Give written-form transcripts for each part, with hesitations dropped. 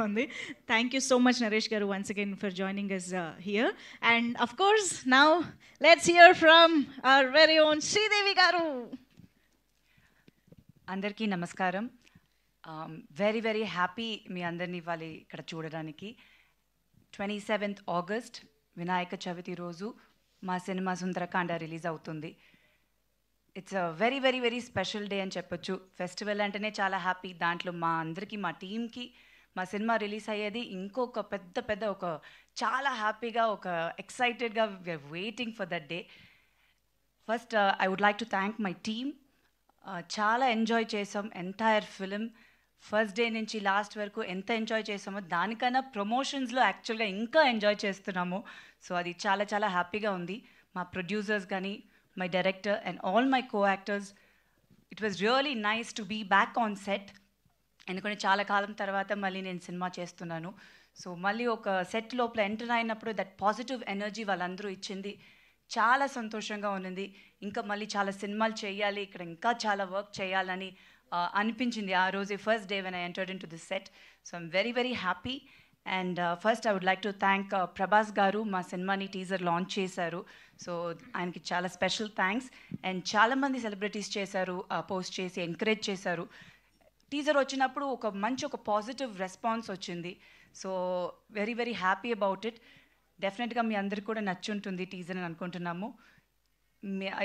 ఉంది. Thank you so much Naresh garu once again for joining us here. And of course now let's hear from our very own Sridevi గారు. అందరికీ నమస్కారం. Very very happy మీ అందరినీ ఇవాళ ఇక్కడ చూడడానికి. 27th ఆగస్ట్ వినాయక చవితి రోజు మా సినిమా సుందరకాండ రిలీజ్ అవుతుంది. It's a very very very special day అని చెప్పొచ్చు. ఫెస్టివల్ అంటేనే చాలా హ్యాపీ. దాంట్లో మా అందరికీ, మా టీమ్కి మా సినిమా రిలీజ్ అయ్యేది ఇంకొక పెద్ద ఒక చాలా హ్యాపీగా, ఒక ఎక్సైటెడ్గా we are waiting for that day. First I would like to thank my team. చాలా ఎంజాయ్ చేసాం ఎంటైర్ ఫిలిం. ఫస్ట్ డే నుంచి లాస్ట్ వరకు ఎంత ఎంజాయ్ చేసామో దానికన్నా ప్రమోషన్స్లో యాక్చువల్గా ఇంకా ఎంజాయ్ చేస్తున్నాము. సో అది చాలా చాలా హ్యాపీగా ఉంది. మా ప్రొడ్యూసర్స్ కానీ, my director and all my co actors, it was really nice to be back on set. ఎందుకంటే చాలా కాలం తర్వాత మళ్ళీ నేను సినిమా చేస్తున్నాను. సో మళ్ళీ ఒక సెట్ లోపల ఎంటర్ అయినప్పుడు దట్ పాజిటివ్ ఎనర్జీ వాళ్ళందరూ ఇచ్చింది. చాలా సంతోషంగా ఉన్నది. ఇంకా మళ్ళీ చాలా సినిమాలు చేయాలి, ఇక్కడ ఇంకా చాలా వర్క్ చేయాలని అనిపించింది ఆ రోజే first day when I entered in to this set. So I'm very very happy. And first I would like to thank Prabhas గారు. మా సినిమాని టీజర్ లాంచ్ చేశారు. సో ఆయనకి చాలా స్పెషల్ థ్యాంక్స్. అండ్ చాలామంది సెలబ్రిటీస్ చేశారు, పోస్ట్ చేసి ఎంకరేజ్ చేశారు. టీజర్ వచ్చినప్పుడు ఒక పాజిటివ్ రెస్పాన్స్ వచ్చింది. So very very happy about it. డెఫినెట్గా మీ అందరికి కూడా నచ్చుంటుంది టీజర్ అని అనుకుంటున్నాము.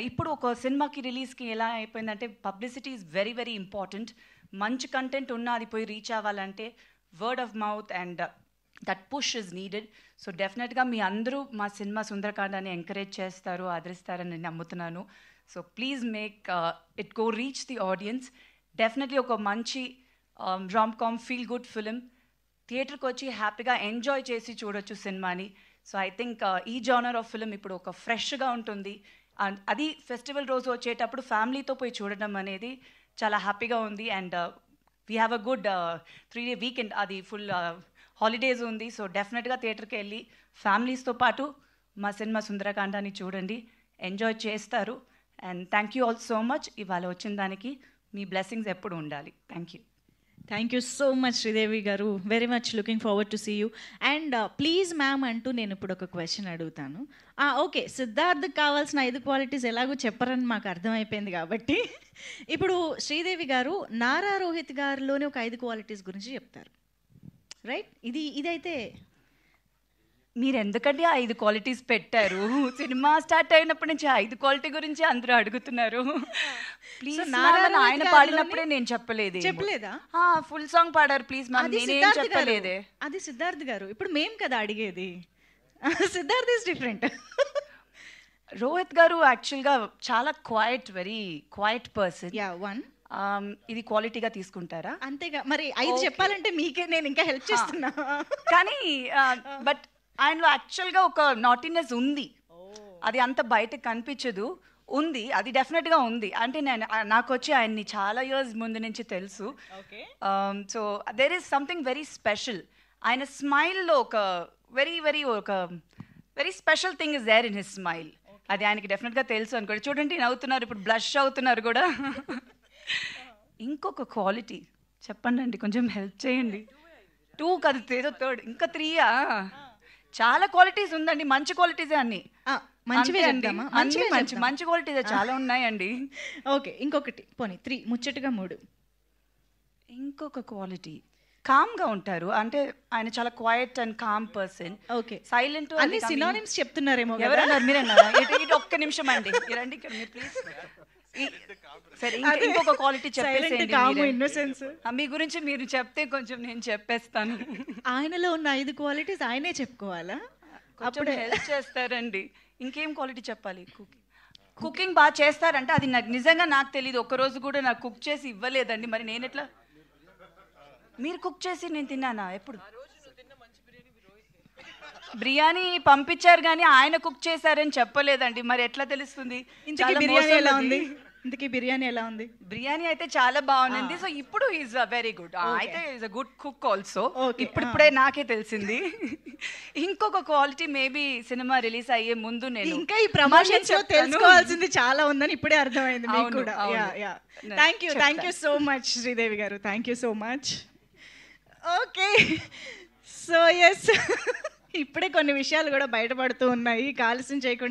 ఇప్పుడు ఒక సినిమాకి రిలీజ్కి ఎలా అయిపోయిందంటే publicity is very very important. మంచి కంటెంట్ ఉన్నా అది పోయి రీచ్ అవ్వాలంటే word of mouth and that push is needed. So డెఫినెట్గా మీ అందరూ మా సినిమా సుందరకాండాన్ని ఎంకరేజ్ చేస్తారు, ఆదరిస్తారని నేను నమ్ముతున్నాను. So please make it go reach the audience. Definitely ఒక మంచి రామ్-కామ్ ఫీల్ గుడ్ ఫిలిం. థియేటర్కి వచ్చి హ్యాపీగా ఎంజాయ్ చేసి చూడొచ్చు సినిమాని. సో ఐ థింక్ ఈ జానర్ ఆఫ్ ఫిలిం ఇప్పుడు ఒక ఫ్రెష్గా ఉంటుంది. అండ్ అది ఫెస్టివల్ రోజు వచ్చేటప్పుడు ఫ్యామిలీతో పోయి చూడడం అనేది చాలా హ్యాపీగా ఉంది. And we have a good 3-day weekend, అది ఫుల్ హాలిడేస్ ఉంది. సో డెఫినెట్గా థియేటర్కి వెళ్ళి ఫ్యామిలీస్తో పాటు మా సినిమా సుందరకాండాన్ని చూడండి, ఎంజాయ్ చేస్తారు. And thank you all so much. ఇవాళ వచ్చిన దానికి మీ బ్లెస్సింగ్స్ ఎప్పుడు ఉండాలి. Thank you. Thank you so much Sridevi garu. Very much looking forward to see you. And please ma'am అంటూ నేను ఇప్పుడు ఒక క్వశ్చన్ అడుగుతాను. ఓకే, సిద్ధార్థ్కి కావాల్సిన 5 క్వాలిటీస్ ఎలాగో చెప్పరని మాకు అర్థమైపోయింది కాబట్టి ఇప్పుడు శ్రీదేవి గారు నారా రోహిత్ గారిలోని ఒక 5 క్వాలిటీస్ గురించి చెప్తారు, రైట్? ఇదైతే మీరు ఎందుకంటే 5 క్వాలిటీస్ పెట్టారు? సినిమా స్టార్ట్ అయినప్పటి నుంచి 5 క్వాలిటీ గురించి అందరూ అడుగుతున్నారు. ప్లీజ్ ఆయన పాడినప్పుడే నేను చెప్పలేదా? ఫుల్ సాంగ్ పాడారు ప్లీజ్ మ్యామ్, నేనేం చెప్పలేదే. అది సిద్ధార్థ్ గారు. ఇప్పుడు మేం కదా అడిగేది. Siddharth is different. రోహిత్ గారు యాక్చువల్గా చాలా వెరీ క్వైట్ పర్సన్. ఇది క్వాలిటీగా తీసుకుంటారా? అంతేగా మరి 5 చెప్పాలంటే మీకే నేను ఇంకా హెల్ప్ చేస్తున్నా. కానీ బట్ ఆయనలో యాక్చువల్గా ఒక నాటినెస్ ఉంది. అది అంత బయటకు కనిపించదు, ఉంది. అది డెఫినెట్గా ఉంది. అంటే నాకు వచ్చి ఆయన్ని చాలా ఇయర్స్ ముందు నుంచి తెలుసు. So there is something very special. ఆయన స్మైల్లో ఒక very special thing is there in his smile. అది ఆయనకి డెఫినెట్గా తెలుసు అనుకోండి. చూడండి నవ్వుతున్నారు, ఇప్పుడు బ్లష్ అవుతున్నారు కూడా. ఇంకొక క్వాలిటీ చెప్పండి అండి, కొంచెం హెల్ప్ చేయండి. 2 కాదు, ఏదో 3rd, ఇంకా 3యా? చాలా క్వాలిటీస్ ఉందండి, మంచి క్వాలిటీసే అన్ని. మంచి క్వాలిటీస్ చాలా ఉన్నాయండి. ఓకే, ఇంకొకటి పోనీ 3, ముచ్చటగా 3. ఇంకొక క్వాలిటీ కామ్గా ఉంటారు. అంటే ఆయన చాలా quiet and calm person. Okay, silent. అన్ని సినోనిమ్స్ చెప్తున్నారేమో. ఎవరన్నారు? మీరన్నారా? ఇటు ఒక్క నిమిషం అండి, రండి ఇక్కడ మీరు ప్లీజ్. సరే, ఇంకొక క్వాలిటీ చెప్పేసి మీ గురించి మీరు చెప్తే కొంచెం నేను చెప్పేస్తాను. ఆయనలో ఉన్న 5 క్వాలిటీస్ ఆయనే చెప్పుకోవాలా? అప్పుడు హెల్ప్ చేస్తారండి. ఇంకేం క్వాలిటీ చెప్పాలి? కుకింగ్ బాగా చేస్తారంటే అది నాకు నిజంగా నాకు తెలియదు. ఒక్కరోజు కూడా నాకు కుక్ చేసి ఇవ్వలేదండి. మరి నేను ఎట్లా? మీరు కుక్ చేసి నేను తిన్నానా? ఎప్పుడు బిర్యానీ పంపించారు కానీ ఆయన కుక్ చేశారని చెప్పలేదండి. మరి ఎట్లా తెలుస్తుంది? ఇంతకీ బిర్యానీ ఎలా ఉంది? బిర్యానీ అయితే చాలా బాగుంది. సో ఇప్పుడు ఈజ్ వెరీ గుడ్. అయితే is a good cook also. ఇప్పుడే నాకే తెలిసింది. ఇంకొక క్వాలిటీ మేబీ సినిమా రిలీజ్ అయ్యే ముందు నేను ఇంకా ఈ ప్రమోషన్స్ లో తెలుసుకోవాల్సింది చాలా ఉందని ఇప్పుడే అర్థమైంది మీకు కూడా. Thank you so much Sridevi garu. Thank you so much. Okay, so yes ఇప్పుడే కొన్ని విషయాలు కూడా బయటపడుతూ ఉన్నాయి, ఆలస్యం చేయకుండా